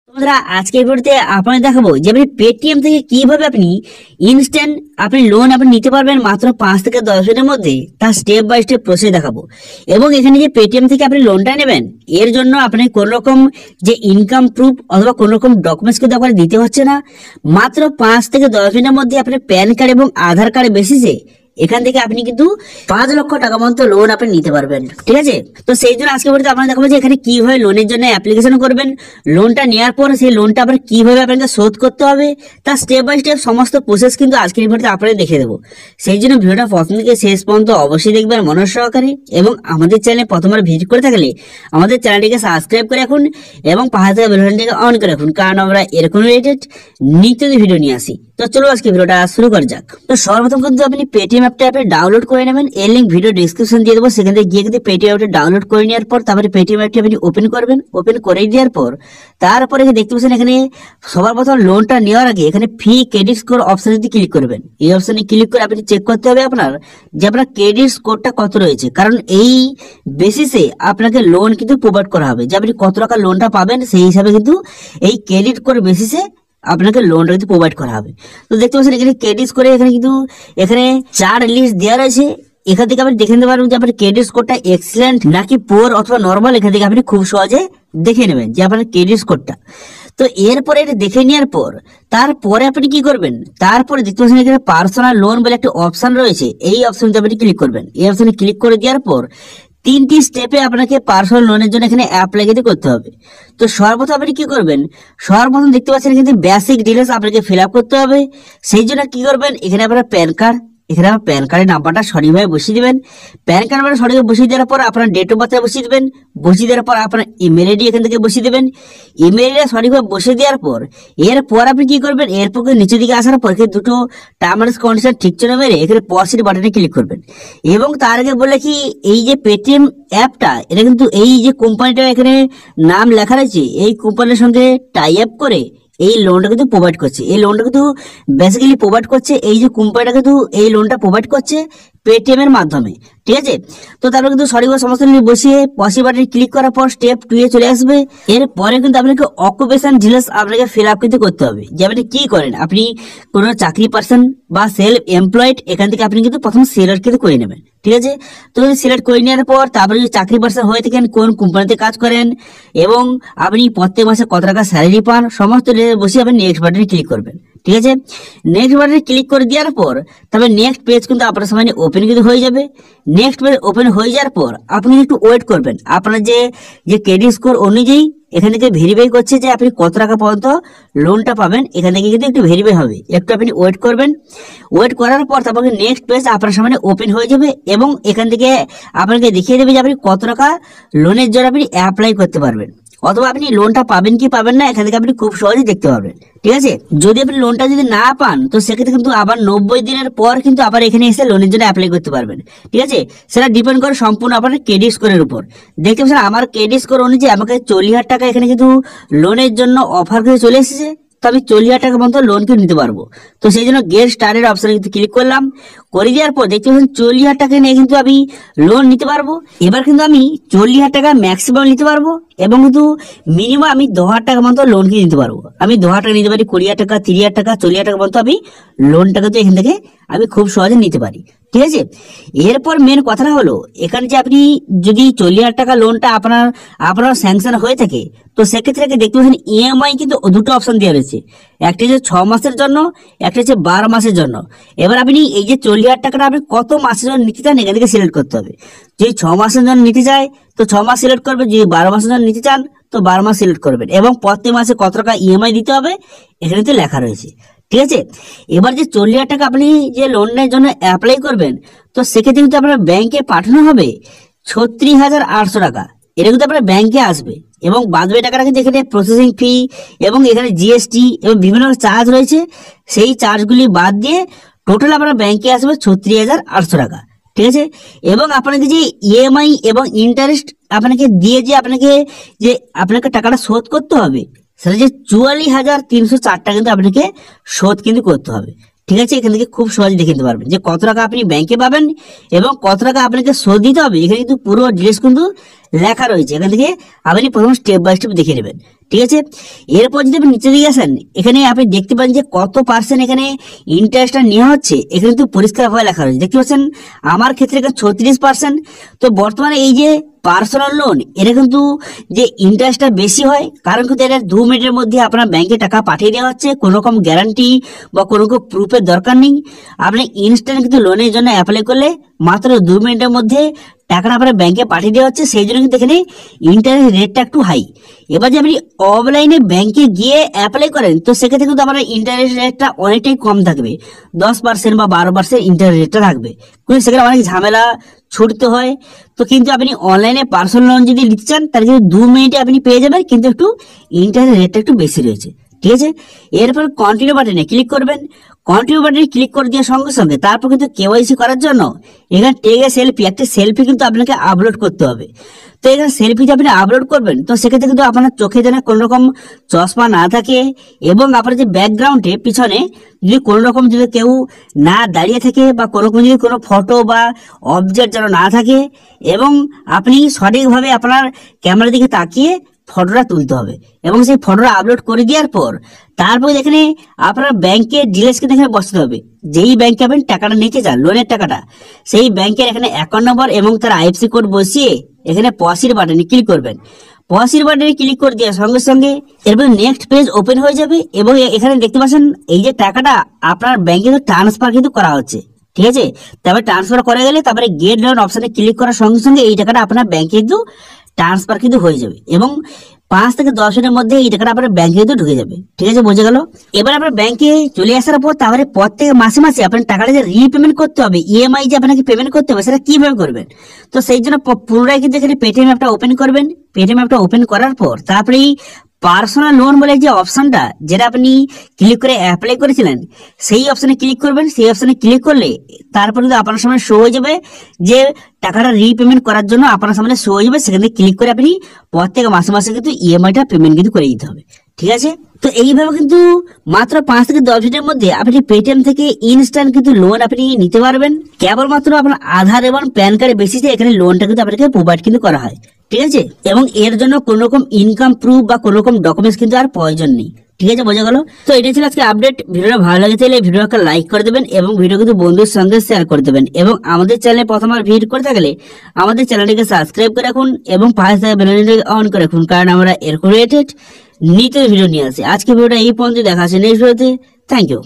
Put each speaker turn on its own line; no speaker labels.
বন্ধুরা আজকে এই ভিডিওতে আপনাদের দেখাবো যে আপনি পেটিএম থেকে কিভাবে আপনি ইনস্ট্যান্ট আপনি লোন আপনি নিতে পারবেন মাত্র 5 থেকে 10 দিনের মধ্যে। তার স্টেপ বাই স্টেপ প্রসেস দেখাবো। এবং এখানে যে পেটিএম থেকে আপনি লোনটা নেবেন এর জন্য আপনি কোন রকম যে ইনকাম প্রুফ অথবা কোন রকম ডকুমেন্টস কিন্তু আপনার দিতে হচ্ছে না। মাত্র 5 থেকে 10 দিনের মধ্যে আপনি প্যান কার্ড এবং আধার কার্ড বেসিসে এখান থেকে আপনি কিন্তু 5 লক্ষ টাকা মতো লোন আপনি নিতে পারবেন। ঠিক আছে, তো সেই জন্য আজকে ভিডিওতে আপনারা দেখাবো যে এখানে কিভাবে লোনের জন্য অ্যাপ্লিকেশন করবেন, লোনটা নেওয়ার পর সেই লোনটা আপনার কিভাবে আপনাকে শোধ করতে হবে, তার স্টেপ বাই স্টেপ সমস্ত প্রসেস কিন্তু আজকের ভিডিওতে আপনাদের দেখিয়ে দেবো। সেই জন্য ভিডিওটা প্রথম থেকে শেষ পর্যন্ত অবশ্যই দেখবেন মনোযোগ সহকারে। এবং আমাদের চ্যানেলে প্রথমবার ভিজিট করে থাকলে আমাদের চ্যানেলটিকে সাবস্ক্রাইব করে রাখুন এবং পাশে থাকা বেল বাটনটিকে অন করে রাখুন, কারণ আমরা এরকম রিলেটেড নিত্য ভিডিও নিয়ে আসি। তো চলো আজকে ভিডিওটা শুরু করা যাক। তো সর্বপ্রথম কিন্তু আপনি পেটিএম অ্যাপটা ডাউনলোড করে নেবেন। এর লিঙ্ক ভিডিও ডেসক্রিপশন দিয়ে দেবো, সেখান থেকে গিয়ে কিন্তু পেটিএম অ্যাপটা ডাউনলোড করে নেওয়ার পর তারপরে পেটিএম অ্যাপটি আপনি ওপেন করবেন। ওপেন করে দেওয়ার পর তারপরে দেখতে পাচ্ছেন এখানে সবার প্রথম লোনটা নেওয়ার আগে এখানে ফি ক্রেডিট স্কোর অপশন যদি ক্লিক করবেন, এই অপশনে ক্লিক করে আপনি চেক করতে হবে আপনার যে আপনার ক্রেডিট স্কোরটা কত রয়েছে, কারণ এই বেসিসে আপনাকে লোন কিন্তু প্রোভাইড করা হবে। যে আপনি কত টাকা লোনটা পাবেন সেই হিসাবে কিন্তু এই ক্রেডিট স্কোর বেসিসে আপনাকে লোনটা কিন্তু প্রোভাইড করা হবে। তো দেখতে পাচ্ছেন এখানে ক্রেডিট করে এখানে কিন্তু এখানে 4 লিস্ট দেওয়া রয়েছে। এখান থেকে আপনি দেখে নিতে পারবেন যে আপনার ক্রেডিট স্কোরটা এক্সিলেন্ট নাকি পুয়ার অথবা নর্মাল। এখান থেকে আপনি খুব সহজে দেখে নেবেন যে আপনার ক্রেডিট স্কোরটা। তো এরপরে এটা দেখে নেওয়ার পর তারপরে আপনি কি করবেন, তারপরে দেখতে পাচ্ছেন এখানে পার্সোনাল লোন বলে একটা অপশন রয়েছে, এই অপশনটা আপনি ক্লিক করবেন। এই অপশনে ক্লিক করে দেওয়ার পর 3টি স্টেপে আপনাকে পার্সোনাল লোনের জন্য এখানে অ্যাপ্লাই কিন্তু করতে হবে। তো সর্বপ্রথম আপনি কি করবেন, সর্বপ্রথম দেখতে পাচ্ছেন কিন্তু বেসিক ডিটেলস আপনাকে ফিল আপ করতে হবে। সেই জন্য কি করবেন, এখানে আপনার প্যান কার্ড, এখানে আপনার প্যান কার্ডের নাম্বারটা সঠিকভাবে বসিয়ে দিবেন। প্যান কার্ড নাম্বার সঠিকভাবে বসিয়ে দেওয়ার পর আপনার ডেট অফ বার্থ বসিয়ে দেবেন। বসিয়ে দেওয়ার পর আপনার ইমেল আইডি এখান থেকে বসিয়ে দেবেন। ইমেল আইডি সঠিকভাবে বসিয়ে দেওয়ার পর এরপর আপনি কি করবেন, এরপর নিচের দিকে আসার পর দুটো টার্ম এন্ড কন্ডিশন ঠিক করে মেরে এখানে পজিটিভ বাটনে ক্লিক করবেন। এবং তার আগে বলে কি এই যে পেটিএম অ্যাপটা এটা কিন্তু এই যে কোম্পানিটা এখানে নাম লেখা রয়েছে এই কোম্পানির সঙ্গে টাই আপ করে এই লোনটা কিন্তু প্রোভাইড করছে। এই লোনটা কিন্তু বেসিক্যালি প্রোভাইড করছে এই যে কোম্পানিটা কিন্তু এই লোনটা প্রোভাইড করছে পেটিএম এর মাধ্যমে। ঠিক আছে, তো তারপরে কিন্তু সঠিকভাবে সমস্ত বসিয়ে পসিবল বাটনে ক্লিক করার পর স্টেপ 2 এ চলে আসবে। এরপরে কিন্তু আপনাকে অকুপেশন ডিটেইলস আপনাকে ফিল আপ কিন্তু করতে হবে যে আপনি কি করেন, আপনি কোনো চাকরি পারসন বা সেলফ এমপ্লয়েড, এখান থেকে আপনি কিন্তু প্রথম সিলেক্ট কিন্তু করে নেবেন। ঠিক আছে, তো সিলেক্ট করে নেওয়ার পর তারপরে যদি চাকরি পারসন হয়ে থাকেন কোন কোম্পানিতে কাজ করেন এবং আপনি প্রত্যেক মাসে কত টাকা স্যালারি পান সমস্ত বসে আপনি নেক্সট বাটনে ক্লিক করবেন। ঠিক আছে, নেক্সট বাটনে ক্লিক করে দেওয়ার পর তারপরে নেক্সট পেজ কিন্তু আপনার সামনে ওপেন কিন্তু হয়ে যাবে। নেক্সট পেজ ওপেন হয়ে যাওয়ার পর আপনি একটু ওয়েট করবেন, আপনার যে ক্রেডিট স্কোর অনুযায়ী এখান থেকে ভেরিফাই করছে যে আপনি কত টাকা পর্যন্ত লোনটা পাবেন, এখান থেকে কিন্তু একটু ভেরিফাই হবে, একটু আপনি ওয়েট করবেন। ওয়েট করার পর তারপরে নেক্সট পেজ আপনার সামনে ওপেন হয়ে যাবে এবং এখান থেকে আপনাকে দেখিয়ে দেবে যে আপনি কত টাকা লোনের জন্য আপনি অ্যাপ্লাই করতে পারবেন অথবা আপনি লোনটা পাবেন কি পাবেন না এখান থেকে আপনি খুব সহজেই দেখতে পাবেন। ঠিক আছে, যদি আপনি লোনটা যদি না পান তো সেক্ষেত্রে কিন্তু আবার 90 দিনের পর কিন্তু আবার এখানে এসে লোনের জন্য অ্যাপ্লাই করতে পারবেন। ঠিক আছে, সেটা ডিপেন্ড করে সম্পূর্ণ আপনার ক্রেডিট স্কোরের উপর। দেখতে পাচ্ছেন আমার ক্রেডিট স্কোর অনুযায়ী আমাকে 40,000 টাকা এখানে কিন্তু লোনের জন্য অফার করে চলে এসেছে। তো আমি 40,000 টাকা মতো লোন কিন্তু নিতে পারবো। তো সেই জন্য গেট স্টার্টের অপশনে কিন্তু ক্লিক করলাম। করে দেওয়ার পর দেখতে পাচ্ছেন 40,000 টাকা নিয়ে কিন্তু আমি লোন নিতে পারবো। এবার কিন্তু আমি 40,000 টাকা ম্যাক্সিমাম নিতে পারবো এবং কিন্তু মিনিমাম আমি 10,000 টাকা মতো লোন কিনে নিতে পারবো। আমি 10,000 টাকা নিতে পারি, 20,000 টাকা, 30,000 টাকা, 40,000 টাকা মতো আমি লোনটা কিন্তু এখান থেকে আমি খুব সহজে নিতে পারি। ঠিক আছে, এরপর মেন কথাটা হলো এখানে যে আপনি যদি 40,000 টাকা লোনটা আপনার স্যাংশন হয়ে থাকে তো সেক্ষেত্রে দেখতে পাচ্ছেন ইএমআই কিন্তু দুটো অপশন দেওয়া রয়েছে, একটা হচ্ছে 6 মাসের জন্য, একটা হচ্ছে 12 মাসের জন্য। এবার আপনি এই যে 40,000 টাকাটা আপনি কত মাসের জন্য নিতে চান এখান থেকে সিলেক্ট করতে হবে। যদি 6 মাসের জন্য নিতে চায় তো 6 মাস সিলেক্ট করবে, যদি 12 মাসের জন্য নিতে চান তো 12 মাস সিলেক্ট করবেন এবং প্রত্যেক মাসে কত টাকা ইএমআই দিতে হবে এখানে তো লেখা রয়েছে। ঠিক আছে, এবার যে 40,000 টাকা আপনি যে লোনের জন্য অ্যাপ্লাই করবেন তো সেক্ষেত্রে কিন্তু আপনার ব্যাংকে পাঠানো হবে 36,800 টাকা। এটা কিন্তু আপনার ব্যাংকে আসবে এবং বাদবাকি টাকাটা কিন্তু এখানে প্রসেসিং ফি এবং এখানে জিএসটি এবং বিভিন্ন চার্জ রয়েছে, সেই চার্জগুলি বাদ দিয়ে টোটাল আপনার ব্যাংকে আসবে 36,800 টাকা। ঠিক আছে, এবং আপনাকে যে ইএমআই এবং ইন্টারেস্ট আপনাকে দিয়ে যে আপনাকে টাকাটা শোধ করতে হবে সেটা যে 44,304 টাকা কিন্তু আপনাকে শোধ কিন্তু করতে হবে। ঠিক আছে, এখান থেকে খুব সহজে দেখে নিতে পারবেন যে কত টাকা আপনি ব্যাংকে পাবেন এবং কত টাকা আপনাকে শোধ দিতে হবে। এখানে কিন্তু পুরো ডিটেইলস কিন্তু লেখা রয়েছে, এখান থেকে আপনি প্রথম স্টেপ বাই স্টেপ দেখে নেবেন। ঠিক আছে, এরপর যদি আপনি নিচে দিকে আসেন, এখানে আপনি দেখতে পান যে কত পার্সেন্ট এখানে ইন্টারেস্টটা নেওয়া হচ্ছে, এখানে কিন্তু পরিষ্কারভাবে লেখা রয়েছে। দেখতে পাচ্ছেন আমার ক্ষেত্রে এখানে 36%। তো বর্তমানে এই যে পার্সোনাল লোন, এটা কিন্তু যে ইন্টারেস্টটা বেশি হয়, কারণ কিন্তু এটা 2 মিনিটের মধ্যে আপনার ব্যাংকে টাকা পাঠিয়ে দেওয়া হচ্ছে, কোনো রকম গ্যারান্টি বা কোনো রকম প্রুফের দরকার নেই। আপনি ইনস্ট্যান্ট কিন্তু লোনের জন্য অ্যাপ্লাই করলে মাত্র 2 মিনিটের মধ্যে টাকাটা আপনার ব্যাংকে পাঠিয়ে দেওয়া হচ্ছে, সেই জন্য কিন্তু এখানে ইন্টারেস্ট রেটটা একটু হাই। এবার যে আপনি অফলাইনে ব্যাংকে গিয়ে অ্যাপ্লাই করেন, তো সেক্ষেত্রে কিন্তু আপনার ইন্টারেস্ট রেটটা অনেকটাই কম থাকবে, 10% বা 12% ইন্টারেস্ট রেটটা থাকবে, কিন্তু সেখানে অনেক ঝামেলা ছুটতে হয়। তো কিন্তু আপনি অনলাইনে পার্সোনাল লোন যদি নিতে চান, তাহলে কিন্তু 2 মিনিটে আপনি পেয়ে যাবেন, কিন্তু একটু ইন্টারেস্ট রেটটা একটু বেশি রয়েছে। ঠিক আছে, এরপর কন্টিনিউ বাটনে ক্লিক করবেন। কন্টিনিউ বাটনে ক্লিক করে দেওয়ার সঙ্গে সঙ্গে তারপর কিন্তু কেওয়াইসি করার জন্য এখানে টেক এ সেলফি, একটা সেলফি কিন্তু আপনাকে আপলোড করতে হবে। তো এখানে সেলফি যে আপনি আপলোড করবেন, তো সেক্ষেত্রে কিন্তু আপনার চোখে যেন কোনো রকম চশমা না থাকে, এবং আপনার যে ব্যাকগ্রাউন্ডে পিছনে যদি কোনো রকম যদি কেউ না দাঁড়িয়ে থাকে, বা কোনো রকম যদি কোনো ফটো বা অবজেক্ট যেন না থাকে, এবং আপনি সঠিকভাবে আপনার ক্যামেরার দিকে তাকিয়ে ফটোটা তুলতে হবে, এবং সেই ফটোটা আপলোড করে দেওয়ার পর তারপর এখানে আপনার ব্যাংকের ডিটেইলস কিন্তু এখানে বসাতে হবে। যেই ব্যাংকে আপনি টাকাটা নিতে চান, লোনের টাকাটা, সেই ব্যাংকের এখানে অ্যাকাউন্ট নম্বর এবং তার আইএফসি কোড বসিয়ে এখানে পসির বাটনে ক্লিক করবেন। পসির বাটনে ক্লিক করে দেওয়ার সঙ্গে সঙ্গে এরপর নেক্সট পেজ ওপেন হয়ে যাবে, এবং এখানে দেখতে পাচ্ছেন এই যে টাকাটা আপনার ব্যাংকে ট্রান্সফার কিন্তু করা হচ্ছে। ঠিক আছে, তারপরে ট্রান্সফার করা গেলে তারপরে গেট লোন অপশনে ক্লিক করার সঙ্গে সঙ্গে এই টাকাটা আপনার ব্যাংকে কিন্তু ট্রান্সফার কিন্তু হয়ে যাবে, এবং 5 থেকে 10 মিনিটের মধ্যে এই টাকাটা আপনার ব্যাংকে কিন্তু ঢুকে যাবে। ঠিক আছে, বোঝা গেল। এবার আপনার ব্যাংকে চলে আসার পর তারপরে প্রত্যেক মাসে মাসে আপনার টাকাটা যে রিপেমেন্ট করতে হবে, ইএমআই যে আপনাকে পেমেন্ট করতে হবে, সেটা কিভাবে করবেন? তো সেই জন্য পুনরায় কিন্তু এখানে পেটিএম অ্যাপটা ওপেন করবেন। পেটিএম অ্যাপটা ওপেন করার পর তারপরে পার্সোনাল লোন বলে যে অপশনটা, যেটা আপনি ক্লিক করে অ্যাপ্লাই করেছিলেন, সেই অপশনে ক্লিক করবেন। সেই অপশনে ক্লিক করলে তারপর কিন্তু আপনার সামনে শো হয়ে যাবে যে টাকাটা রিপেমেন্ট করার জন্য আপনার সামনে শো হয়ে যাবে, সেখানে ক্লিক করে আপনি প্রত্যেক মাসে মাসে কিন্তু ইএমআইটা পেমেন্ট কিন্তু করে দিতে হবে। ঠিক আছে, তো এইভাবে কিন্তু মাত্র 5 থেকে 10 মিনিটের মধ্যে আপনি পেটিএম থেকে ইনস্ট্যান্ট কিন্তু লোন আপনি নিতে পারবেন। কেবলমাত্র আপনার আধার এবং প্যান কার্ডের বেসিসে এখানে লোনটা কিন্তু আপনাকে প্রোভাইড কিন্তু করা হয়। ঠিক আছে, এবং এর জন্য কোনো রকম ইনকাম প্রুফ বা কোনো রকম ডকুমেন্টস কিন্তু আর প্রয়োজন নেই। ঠিক আছে, বোঝা গেল। তো এটা ছিল আজকে আপডেট। ভিডিওটা ভালো লাগে তাহলে ভিডিওকে লাইক করে দেবেন, এবং ভিডিও কিন্তু বন্ধুদের সঙ্গে শেয়ার করে দেবেন, এবং আমাদের চ্যানেলে প্রথমবার ভিজিট করে থাকলে আমাদের চ্যানেলটিকে সাবস্ক্রাইব করে রাখুন, এবং পাশে থাকা বেল আইকনটি অন করে রাখুন, কারণ আমরা এরকম রিলেটেড নিত্য ভিডিও নিয়ে আসি। আজকে ভিডিওটা এই পর্যন্ত, দেখা আছে নেক্সট ভিডিওতে। Thank you.